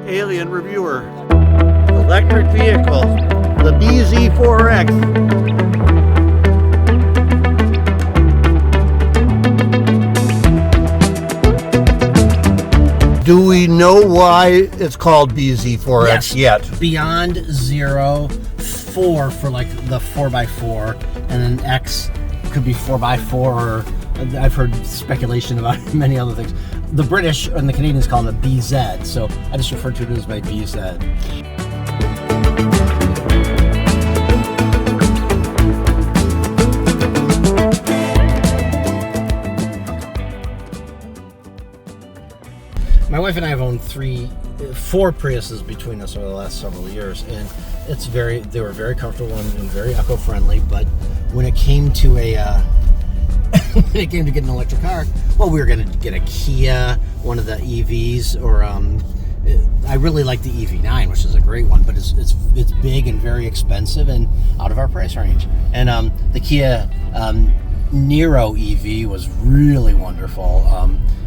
alien reviewer. Electric vehicle, the BZ4X. Do we know why it's called BZ4X yet? Beyond 0, 4 for like the 4x4, and then X could be 4x4, or I've heard speculation about many other things. The British and the Canadians call it BZ, so I just refer to it as my BZ. My wife and I have owned 4 Priuses between us over the last several years, and they were very comfortable and very eco-friendly. But when it came to when it came to getting an electric car, well, we were going to get a Kia, one of the EVs, or I really like the EV9, which is a great one, but it's big and very expensive and out of our price range. And the Kia Niro EV was really wonderful.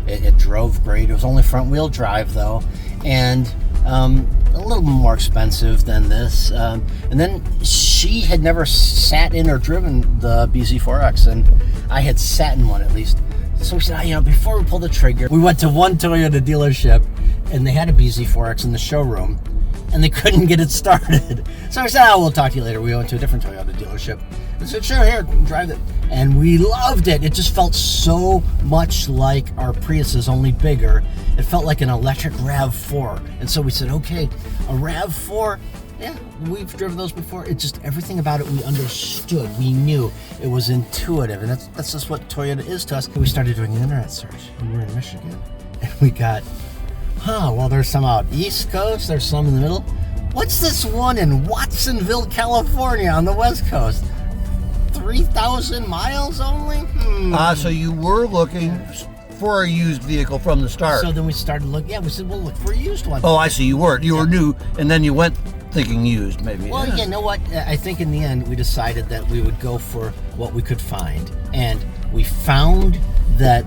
It drove great. It was only front wheel drive though, and a little more expensive than this. And then she had never sat in or driven the BZ4X, and I had sat in one at least. So we said, before we pull the trigger, we went to one Toyota dealership, and they had a BZ4X in the showroom, and they couldn't get it started. So I said, we'll talk to you later. We went to a different Toyota dealership. I said, sure, here, drive it. And we loved it. It just felt so much like our Priuses, only bigger. It felt like an electric RAV4. And so we said, okay, a RAV4, yeah, we've driven those before. It just, everything about it we understood. We knew it was intuitive. And that's just what Toyota is to us. And we started doing an internet search, and we're in Michigan. And we got, well, there's some out East Coast, there's some in the middle. What's this one in Watsonville, California on the West Coast? 3,000 miles only? So you were looking for a used vehicle from the start. So then we started looking, we said, we'll look for a used one. Oh, I see, you were new, and then you went thinking used, maybe. Well, you know what? I think in the end, we decided that we would go for what we could find. And we found that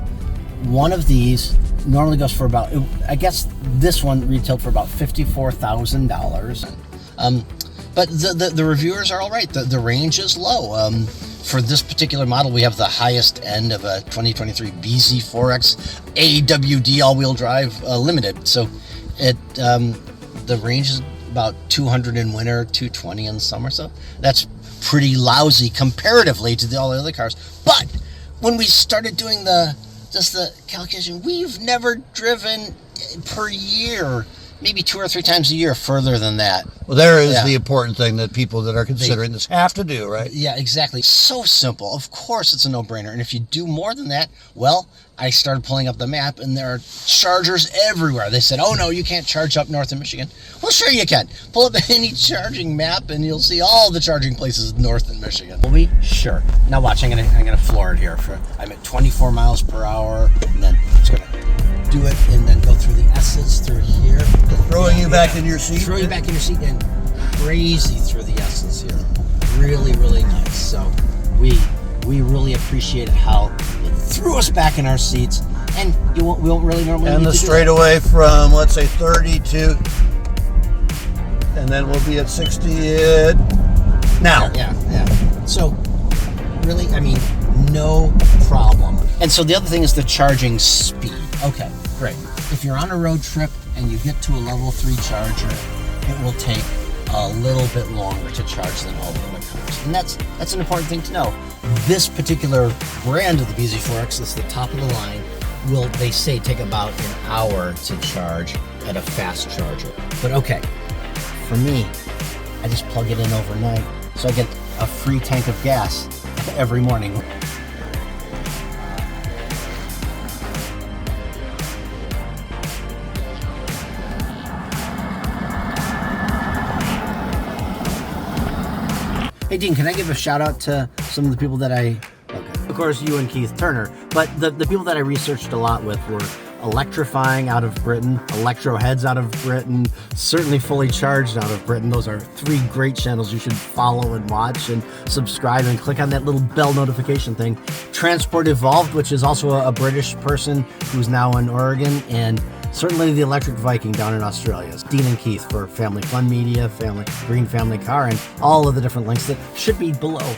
one of these normally goes for about, I guess this one retailed for about $54,000. But the reviewers are all right. The range is low. For this particular model, we have the highest end of a 2023 BZ4X AWD all-wheel drive limited. So the range is about 200 in winter, 220 in summer. So that's pretty lousy comparatively to all the other cars. But when we started doing the calculation, we've never driven per year, maybe 2 or 3 times a year, further than that. Well, there is the important thing that people that are considering this have to do, right? Yeah, exactly. So simple. Of course, it's a no-brainer. And if you do more than that, well, I started pulling up the map, and there are chargers everywhere. They said, oh, no, you can't charge up north in Michigan. Well, sure you can. Pull up any charging map, and you'll see all the charging places north in Michigan. Will we? Sure. Now watch, I'm gonna floor it here. I'm at 24 miles per hour, and then it's gonna do it, and then go through the S's through here. Throwing you back in your seat? Throw you back in your seat, and crazy through the S's here. Really, really nice. So we really appreciated how it threw us back in our seats, and we won't really normally. And the straightaway from, let's say, 32, and then we'll be at 60 now. Yeah. So really, no problem. And so the other thing is the charging speed. Okay, great. If you're on a road trip and you get to a level 3 charger, it will take a little bit longer to charge than all the other cars. And that's an important thing to know. This particular brand of the BZ4X, that's the top of the line, will, they say, take about an hour to charge at a fast charger. But okay, for me, I just plug it in overnight, so I get a free tank of gas every morning. Hey Dean, can I give a shout out to some of the people that of course you and Keith Turner, but the people that I researched a lot with were Electrifying out of Britain, Electroheads out of Britain, certainly Fully Charged out of Britain. Those are 3 great channels you should follow and watch and subscribe and click on that little bell notification thing. Transport Evolved, which is also a British person who's now in Oregon, and certainly the Electric Viking down in Australia. Dean and Keith for Family Fun Media, Green Family Car, and all of the different links that should be below